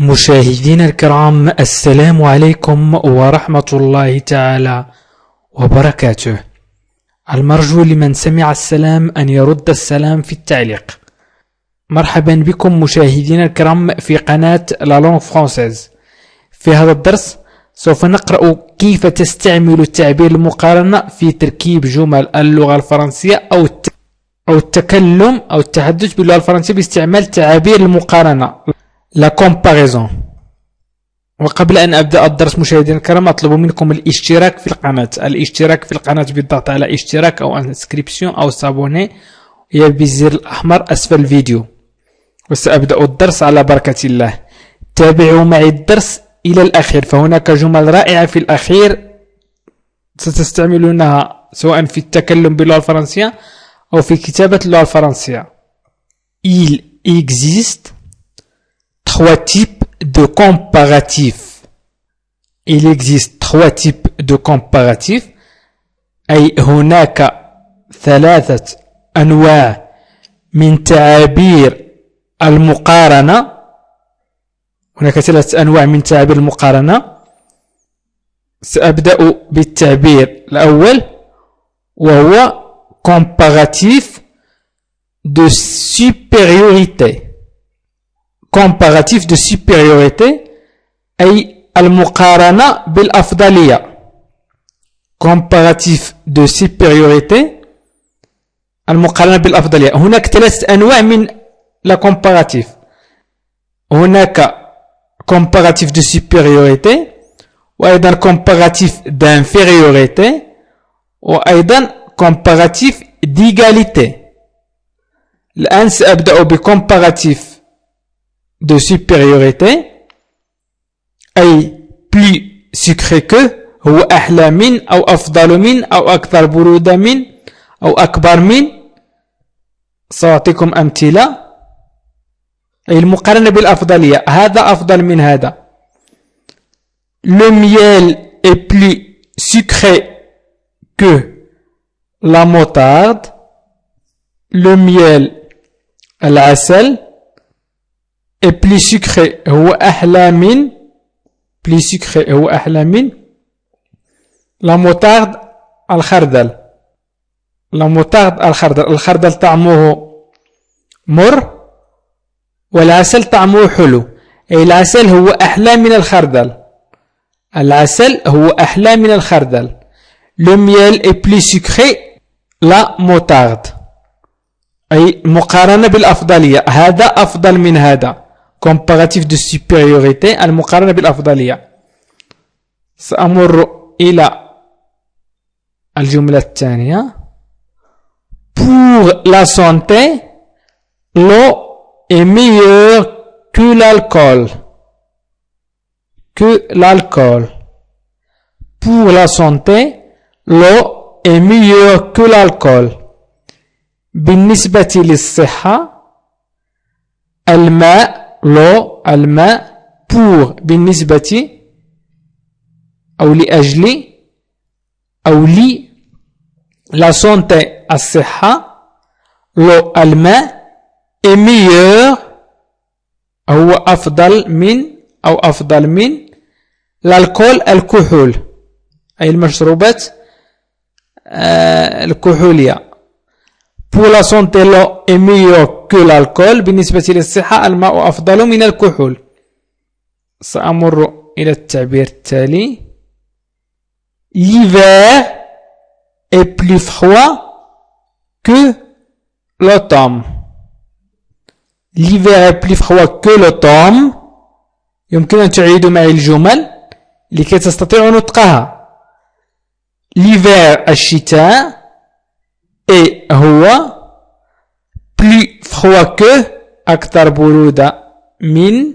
مشاهدينا الكرام، السلام عليكم ورحمة الله تعالى وبركاته. المرجو لمن سمع السلام أن يرد السلام في التعليق. مرحبا بكم مشاهدينا الكرام في قناة لا لونغ فرانسيز. في هذا الدرس سوف نقرأ كيف تستعمل التعبير المقارنة في تركيب جمل اللغة الفرنسية أو التكلم أو التحدث باللغة الفرنسية باستعمال تعابير المقارنة لا comparaison. وقبل أن أبدأ الدرس مشاهدينا الكرام أطلب منكم الاشتراك في القناة بالضغط على اشتراك أو انسكريبسيون أو سابوني هي بالزر الأحمر أسفل الفيديو. وسأبدأ الدرس على بركة الله. تابعوا معي الدرس إلى الأخير، فهناك جمل رائعة في الأخير ستستعملونها سواء في التكلم باللغة الفرنسية أو في كتابة اللغة الفرنسية. Il existe trois types de comparatifs. Il existe trois types de comparatifs، أي هناك ثلاثة أنواع من تعابير المقارنة. هناك ثلاثة أنواع من تعابير المقارنة. سأبدأ بالتعبير الأول وهو comparatif de supériorité. comparatif de supériorité أي المقارنة بالأفضلية. comparatif de supériorité المقارنة بالأفضلية. هناك ثلاثة أنواع من la comparatif. هناك comparatif de supériorité، وأيضا comparatif d'infériorité، وأيضا comparatif d'égalité. الآن سأبدأ بcomparatif de supériorité أي plus sucré que، هو أحلى من أو أفضل من أو أكثر برودة من أو أكبر من. سأعطيكم أمثلة. أي المقارنة بالأفضلية، هذا أفضل من هذا. Le miel est plus sucré que la moutarde. le miel العسل est plus sucré هو أحلى من plus sucré هو أحلى من la moutarde الخردل. la moutarde الخردل طعمه مر والعسل طعمه حلو. أي العسل هو أحلى من الخردل. العسل هو أحلى من الخردل. le miel est plus sucré la moutarde أي مقارنة بالأفضلية، هذا أفضل من هذا. comparatif de supériorité المقارنة بالأفضلية. سأمر إلى الجملة الثانية. pour la santé l'eau est meilleure que l'alcool. pour la santé l'eau est meilleure que l'alcool. بالنسبة للصحة الماء pour بالنسبة أو لأجل أو la santé الصحة l'eau الماء est meilleur هو أفضل من أو أفضل من الكحول أي المشروبات الكحولية. pour la santé l'eau est meilleure que l'alcool بالنسبة للصحة الماء أفضل من الكحول. سأمر إلى التعبير التالي. l'hiver est plus froid que l'automne. l'hiver est plus froid que l'automne. يمكن أن تعيدوا معي الجمل لكي تستطيعوا نطقها. l'hiver الشتاء et هو plus froid que أكثر برودة من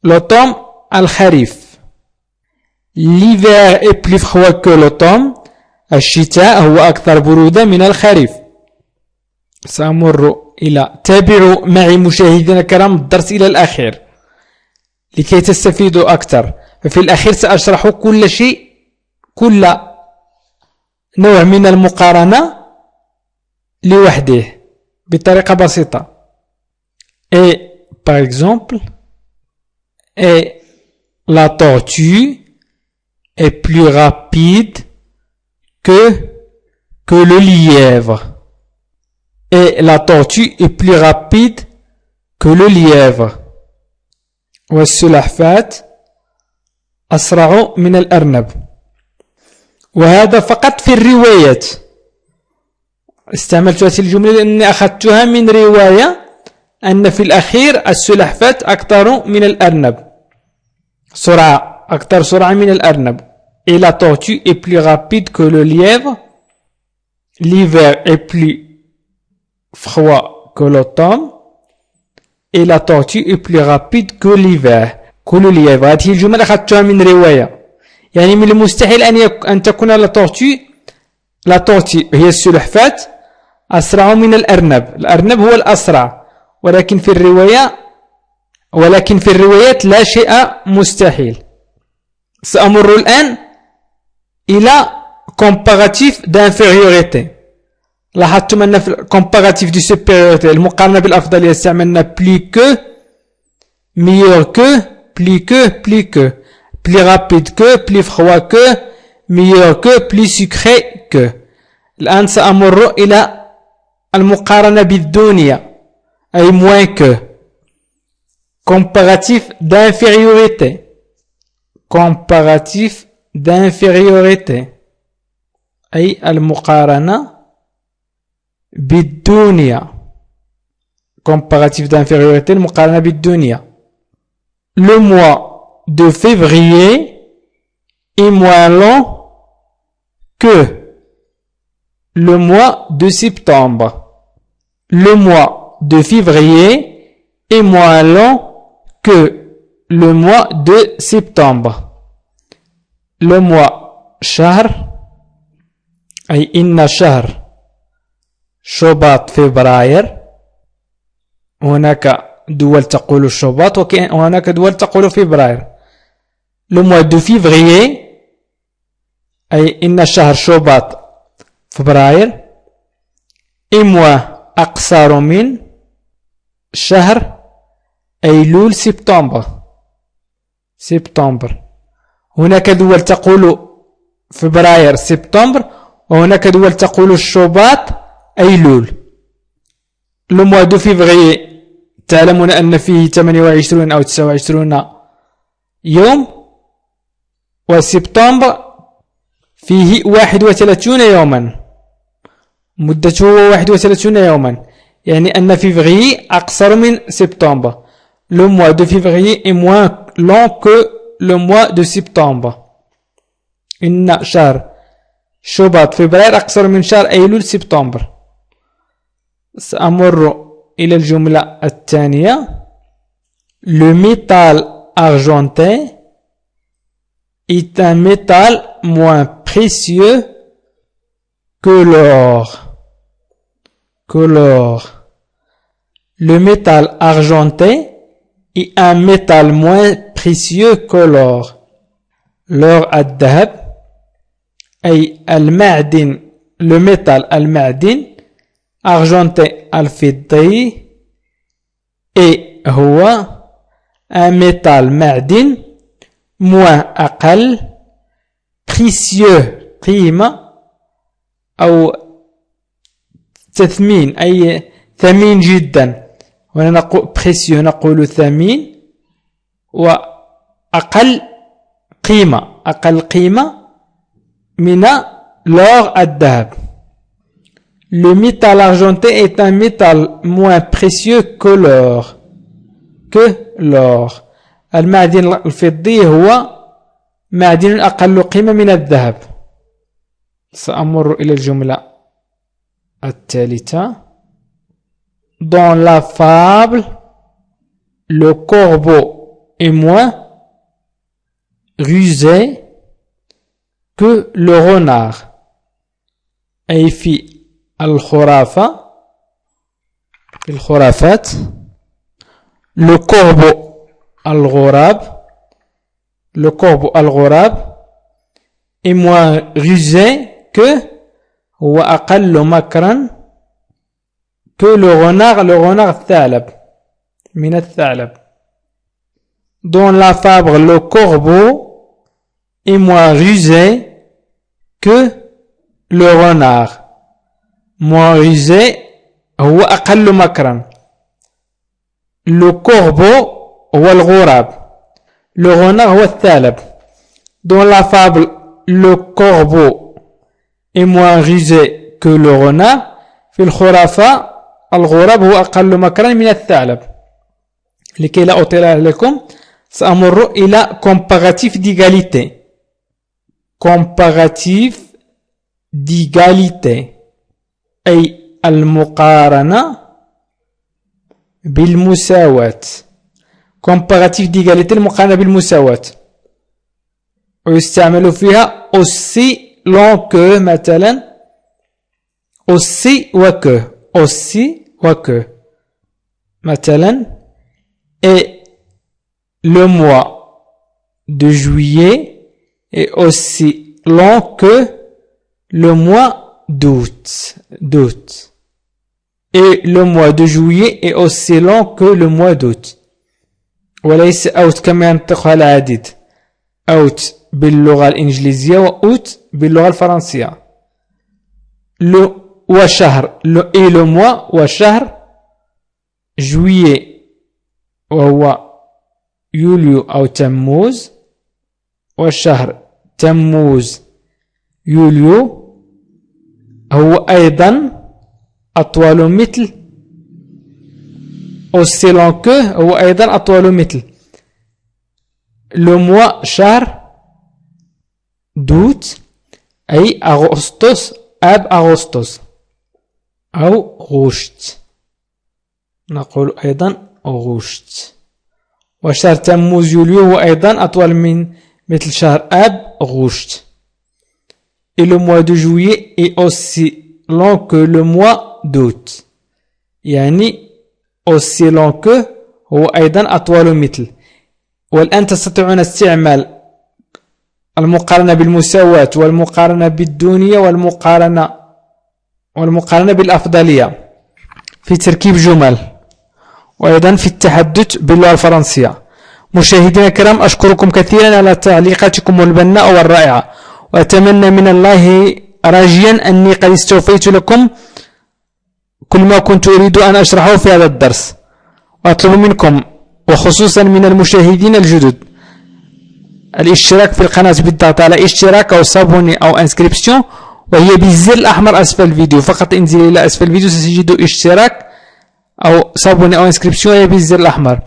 l'automne الخريف. l'hiver est plus froid que l'automne الشتاء هو أكثر برودة من الخريف. سأمر إلى تابعوا معي مشاهدينا الكرام الدرس إلى الأخير لكي تستفيدوا أكثر. ففي الأخير سأشرح كل شيء، كل نوع من المقارنة لوحده بطريقة بسيطة. Et par exemple Et la tortue est plus rapide que le lièvre. Et la tortue est plus rapide que le lièvre. والسلحفاة أسرع من الأرنب. وهذا فقط في الروايات. استعملت هذه الجملة لأني أخذتها من رواية أن في الأخير السلحفاة أكثر من الأرنب سرعة، أكثر سرعة من الأرنب. Et la tortue est plus rapide que le lièvre. L'hiver est plus froid que l'automne. Et la tortue est plus rapide que l'hiver. que le lièvre. هذه الجملة أخذتها من رواية. يعني من المستحيل أن تكون لا tortue هي السلحفاة أسرع من الأرنب. الأرنب هو الأسرع، ولكن في الروايات لا شيء مستحيل. سأمر الآن إلى comparatif d'infériorité. لاحظتم أن في comparatif de supériorité المقارنة بالأفضلية استعملنا plus que, meilleur que, plus que, plus rapide que, plus froid que, meilleur que, plus sucré que. الآن سأمر إلى المقارنة بالدونية أي moins que. comparatif d'infériorité. comparatif d'infériorité أي المقارنة بالدنيا. comparatif d'infériorité المقارنة بالدنيا. Le mois de février est moins long que le mois de septembre. Le mois de février est moins long que le mois de septembre. Le mois شهر أي إن شهر شباط فبراير. هناك دول تقول شباط وهناك دول تقول فبراير. Le mois de février أي إن شهر شباط فبراير et moins أقصر من شهر أيلول سبتمبر. هناك دول تقول فبراير سبتمبر وهناك دول تقول الشباط أيلول. لو موا دو فيفغي تعلمون أن فيه 28 أو 29 يوم، وسبتمبر فيه 31 يوما، مدته 31 يوما، يعني أن فيفغي أقصر من سبتمبر. Le mois de février est moins long que le mois de septembre. إن شهر شباط فبراير أقصر من شهر أيلول سبتمبر. سأمر إلى الجملة الثانية. Le métal argenté est un métal moins précieux que l'or. Le métal argenté est un métal moins précieux que l'or. L'or الذهب أي المعدن. le métal المعدن argenté الفضي et هو un métal معدن moins أقل précieux قيمة أو تثمين أي ثمين جدا. وهنا نقول précieux نقول ثمين وأقل قيمة من l'or الذهب. Le métal argenté est un métal moins précieux que l'or. المعدن الفضي هو معدن أقل قيمة من الذهب. سأمر إلى الجملة الثالثة. Dans la fable, le corbeau est moins rusé que le renard. أي في الخرافات le corbeau الغراب est moins rusé que هو أقل مكرا que le renard الثعلب من الثعلب. Dans la fable, le corbeau est moins rusé que le renard. Moins rusé هو أقل مكرا. Le corbeau هو الغراب. Le renard هو الثعلب. Dans la fable, le corbeau est moins rusé que le renard. في الخرافة الغراب هو أقل مكرا من الثعلب. لكي لا أطيل عليكم سأمر إلى comparatif d'égalité. comparatif d'égalité أي المقارنة بالمساواة. comparatif d'égalité المقارنة بالمساواة. ويستعمل فيها aussi long que مثلا aussi و que مثلا et le mois de juillet est aussi long que le mois d'août. Et le mois de juillet est aussi long que le mois d'août. وليس أوت كما ينطقها العديد. أوت باللغة الإنجليزية وأوت باللغة الفرنسية. وشهر et le mois وشهر juillet وهو يوليو أو تموز والشهر تموز يوليو هو أيضا أطول مثل aussi long que هو أيضا أطول مثل le mois شهر d'août أي أغسطس أب أغسطس أو غشت نقول أيضا غشت وشهر تموز يوليو هو أيضا أطول من مثل شهر أب غشت. Et le mois de juillet est aussi long que le mois d'août. يعني aussi long que هو أيضا أطول مثل. والآن تستطيعون استعمال المقارنة بالمساواة والمقارنة بالدونية والمقارنة بالأفضلية في تركيب جمل وأيضا في التحدث باللغة الفرنسية. مشاهدينا الكرام أشكركم كثيرا على تعليقاتكم البناء والرائعة وأتمنى من الله راجيا أني قد استوفيت لكم كل ما كنت أريد أن أشرحه في هذا الدرس. وأطلب منكم وخصوصا من المشاهدين الجدد الاشتراك في القناة بالضغط على اشتراك أو صابوني أو انسكريبسيون وهي بالزر الأحمر أسفل الفيديو. فقط انزل إلى أسفل الفيديو ستجد اشتراك أو صابوني أو انسكريبسيون هي بالزر الأحمر.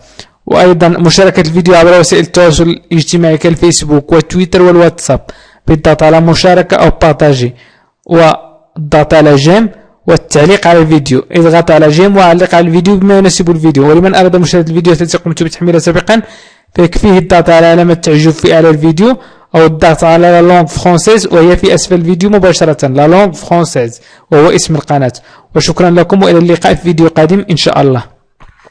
وأيضا مشاركة الفيديو عبر وسائل التواصل الاجتماعي كالفيسبوك والتويتر والواتساب بالضغط على مشاركة أو بارتاجي والضغط على جيم والتعليق على الفيديو. اضغط على جيم وعلق على الفيديو بما يناسب الفيديو. ولمن أراد مشاهدة الفيديو التي قمت بتحميلها سابقا فيكفيه الضغط على علامة تعجب في أعلى الفيديو أو الضغط على لا لونغ فرونسيز وهي في أسفل الفيديو مباشرة لا لونغ فرونسيز وهو اسم القناة. وشكرا لكم وإلى اللقاء في فيديو قادم إن شاء الله.